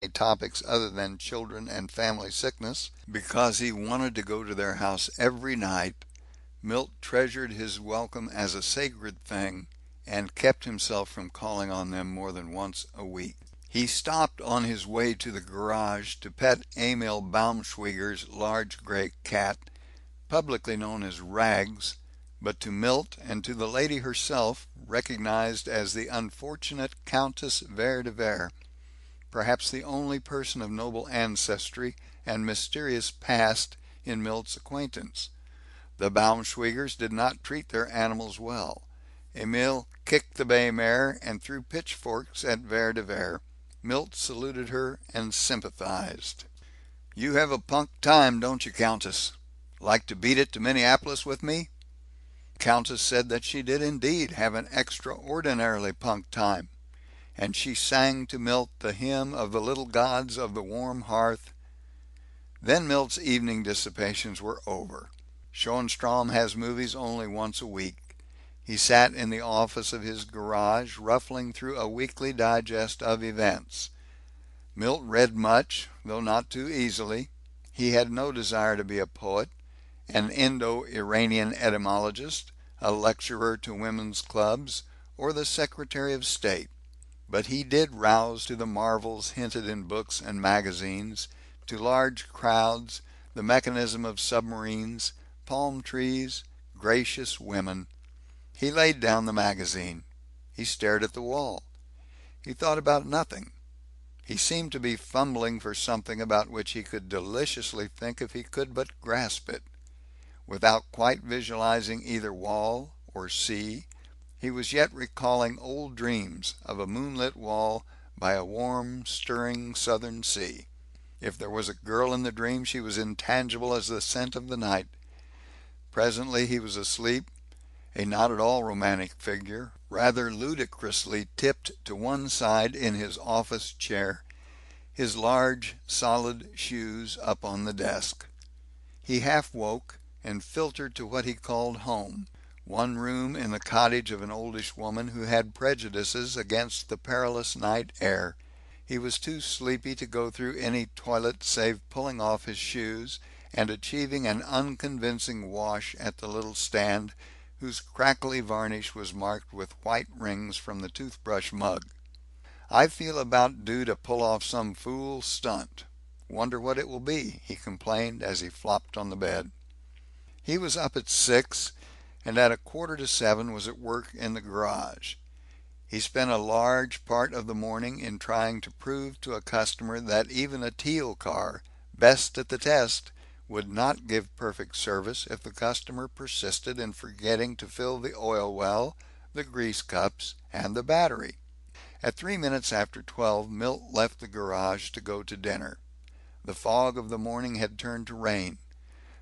topics other than children and family sickness. Because he wanted to go to their house every night, Milt treasured his welcome as a sacred thing and kept himself from calling on them more than once a week. He stopped on his way to the garage to pet Emil Baumschweiger's large gray cat, publicly known as Rags, but to Milt and to the lady herself, recognized as the unfortunate Countess Vere de Vere, perhaps the only person of noble ancestry and mysterious past in Milt's acquaintance. The Baumschweigers did not treat their animals well. Emil kicked the bay mare and threw pitchforks at Vere de Vere. Milt saluted her and sympathized. "You have a punk time, don't you, Countess? Like to beat it to Minneapolis with me?" Countess said that she did indeed have an extraordinarily punk time, and she sang to Milt the hymn of the little gods of the warm hearth. Then Milt's evening dissipations were over. Schoenstrom has movies only once a week. He sat in the office of his garage, ruffling through a weekly digest of events. Milt read much, though not too easily. He had no desire to be a poet, an Indo-Iranian etymologist, a lecturer to women's clubs, or the Secretary of State. But he did rouse to the marvels hinted in books and magazines, to large crowds, the mechanism of submarines, palm trees, gracious women. He laid down the magazine. He stared at the wall. He thought about nothing. He seemed to be fumbling for something about which he could deliciously think if he could but grasp it. Without quite visualizing either wall or sea, he was yet recalling old dreams of a moonlit wall by a warm, stirring southern sea. If there was a girl in the dream, she was intangible as the scent of the night. Presently he was asleep, a not at all romantic figure, rather ludicrously tipped to one side in his office chair, his large, solid shoes up on the desk. He half woke, and filtered to what he called home, one room in the cottage of an oldish woman who had prejudices against the perilous night air. He was too sleepy to go through any toilet save pulling off his shoes and achieving an unconvincing wash at the little stand whose crackly varnish was marked with white rings from the toothbrush mug. "I feel about due to pull off some fool stunt. Wonder what it will be," he complained as he flopped on the bed. He was up at 6, and at 6:45 was at work in the garage. He spent a large part of the morning in trying to prove to a customer that even a Teal car, best at the test, would not give perfect service if the customer persisted in forgetting to fill the oil well, the grease cups, and the battery. At 3 minutes after 12, Milt left the garage to go to dinner. The fog of the morning had turned to rain.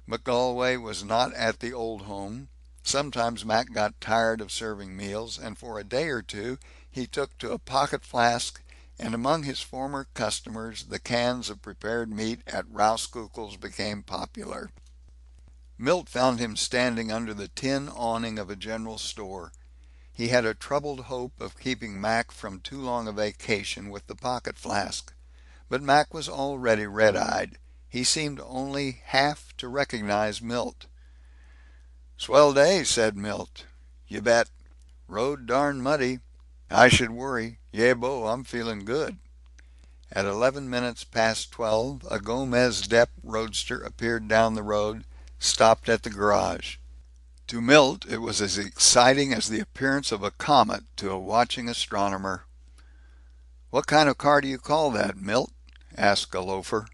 McGolwey was not at the old home. Sometimes Mac got tired of serving meals, and for a day or two he took to a pocket flask, and among his former customers the cans of prepared meat at Rauskukkel's became popular. Milt found him standing under the tin awning of a general store. He had a troubled hope of keeping Mac from too long a vacation with the pocket flask. But Mac was already red-eyed. He seemed only half to recognize Milt. "Swell day," said Milt. "You bet. Road darn muddy. I should worry. Yeah, bo, I'm feeling good." At 11 minutes past 12, a Gomez Dep roadster appeared down the road, stopped at the garage. To Milt it was as exciting as the appearance of a comet to a watching astronomer. "What kind of car do you call that, Milt?" asked a loafer.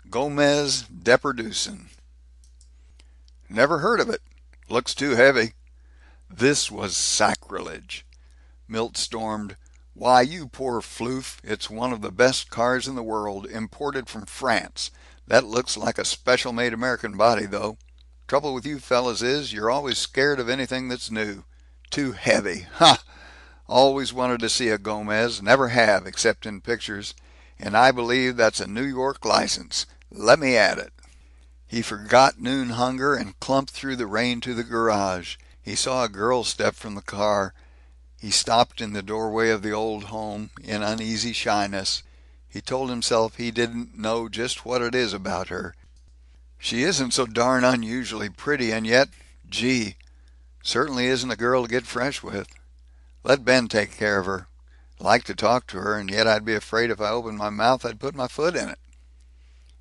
"Gomez Deperdussin." "Never heard of it. Looks too heavy." This was sacrilege. Milt stormed, "Why, you poor floof, it's one of the best cars in the world, imported from France. That looks like a special made American body, though. Trouble with you fellas is, you're always scared of anything that's new. Too heavy. Ha! Always wanted to see a Gomez, never have, except in pictures, and I believe that's a New York license. Let me at it." He forgot noon hunger and clumped through the rain to the garage. He saw a girl step from the car. He stopped in the doorway of the old home, in uneasy shyness. He told himself he didn't know just what it is about her. She isn't so darn unusually pretty, and yet, gee, certainly isn't a girl to get fresh with. Let Ben take care of her. Like to talk to her, and yet I'd be afraid if I opened my mouth I'd put my foot in it.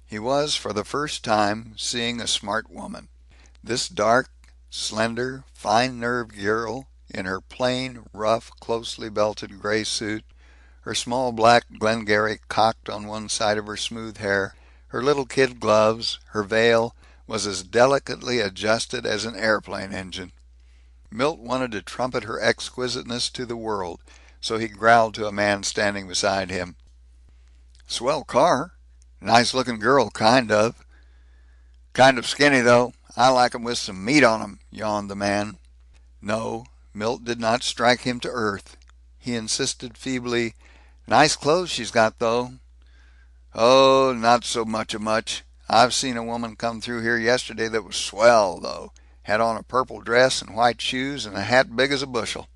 He was, for the first time, seeing a smart woman. This dark, slender, fine-nerved girl, in her plain, rough, closely belted gray suit, her small black Glengarry cocked on one side of her smooth hair, her little kid gloves, her veil, was as delicately adjusted as an airplane engine. Milt wanted to trumpet her exquisiteness to the world, so he growled to a man standing beside him, "Swell car. Nice looking girl, kind of." "Kind of skinny, though. I like 'em with some meat on 'em," yawned the man. No, Milt did not strike him to earth. He insisted feebly, "Nice clothes she's got, though." "Oh, not so much. I've seen a woman come through here yesterday that was swell, though. Had on a purple dress and white shoes and a hat big as a bushel."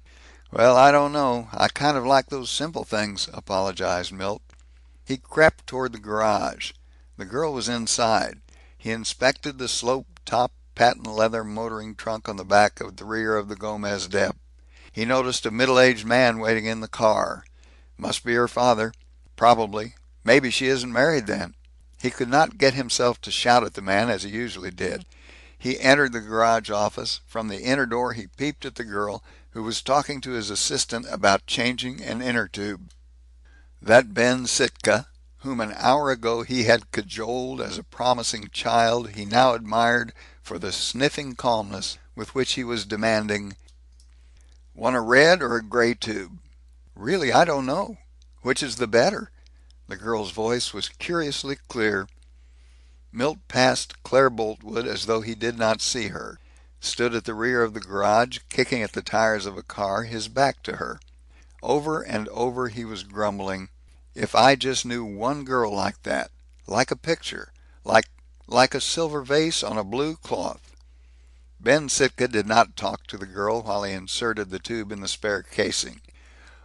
"Well, I don't know. I kind of like those simple things," apologized Milt. He crept toward the garage. The girl was inside. He inspected the slope-top patent leather motoring trunk on the back of the rear of the Gomez Dep. He noticed a middle-aged man waiting in the car. Must be her father. Probably. Maybe she isn't married, then. He could not get himself to shout at the man, as he usually did. He entered the garage office. From the inner door he peeped at the girl, who was talking to his assistant about changing an inner tube. That Ben Sitka, whom an hour ago he had cajoled as a promising child, he now admired for the sniffing calmness with which he was demanding, "Want a red or a gray tube?" "Really, I don't know. Which is the better?" The girl's voice was curiously clear. Milt passed Claire Boltwood as though he did not see her, stood at the rear of the garage, kicking at the tires of a car, his back to her. Over and over he was grumbling, "If I just knew one girl like that. Like a picture. Like a silver vase on a blue cloth." Ben Sitka did not talk to the girl while he inserted the tube in the spare casing.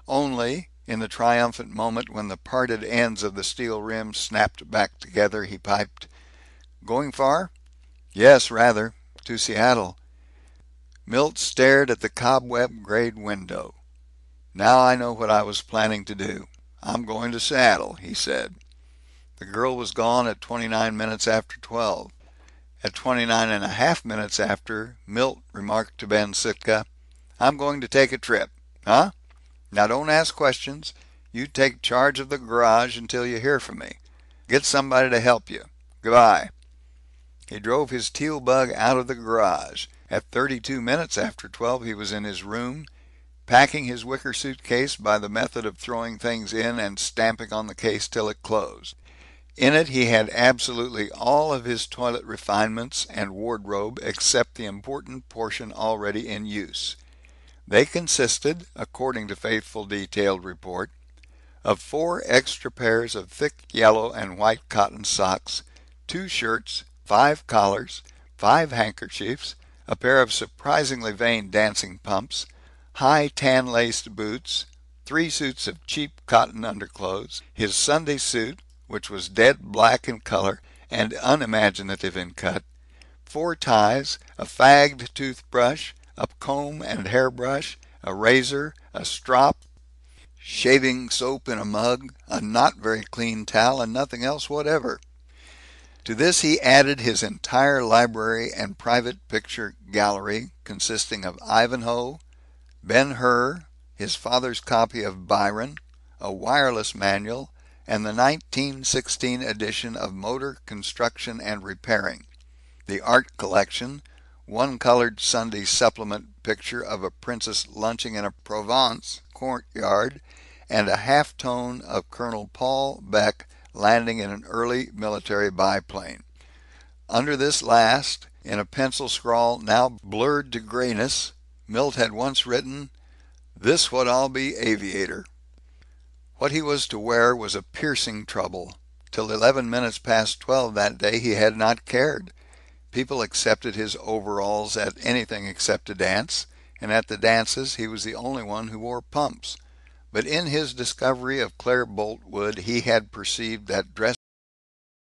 Only, in the triumphant moment when the parted ends of the steel rim snapped back together, he piped, "Going far?" "Yes, rather. To Seattle." Milt stared at the cobweb-grayed window. "Now I know what I was planning to do. I'm going to Seattle," he said. The girl was gone at 29 minutes after 12. At 29 and a half minutes after, Milt remarked to Ben Sitka, "I'm going to take a trip." "Huh? Now don't ask questions. You take charge of the garage until you hear from me. Get somebody to help you. Goodbye." He drove his Teal bug out of the garage. At 32 minutes after 12 he was in his room, packing his wicker suitcase by the method of throwing things in and stamping on the case till it closed. In it he had absolutely all of his toilet refinements and wardrobe except the important portion already in use. They consisted, according to faithful detailed report, of 4 extra pairs of thick yellow and white cotton socks, 2 shirts, 5 collars, 5 handkerchiefs, a pair of surprisingly vain dancing pumps, high tan-laced boots, 3 suits of cheap cotton underclothes, his Sunday suit, which was dead black in color and unimaginative in cut, 4 ties, a fagged toothbrush, a comb and hairbrush, a razor, a strop, shaving soap in a mug, a not very clean towel, and nothing else whatever. To this he added his entire library and private picture gallery, consisting of Ivanhoe, Ben-Hur, his father's copy of Byron, a wireless manual, and the 1916 edition of Motor Construction and Repairing, the art collection, one colored Sunday supplement picture of a princess lunching in a Provence courtyard, and a half-tone of Colonel Paul Beck landing in an early military biplane. Under this last, in a pencil scrawl now blurred to grayness, Milt had once written, "This what I'll be aviator." What he was to wear was a piercing trouble. Till 11 minutes past 12 that day he had not cared. People accepted his overalls at anything except a dance, and at the dances he was the only one who wore pumps. But in his discovery of Claire Boltwood he had perceived that dress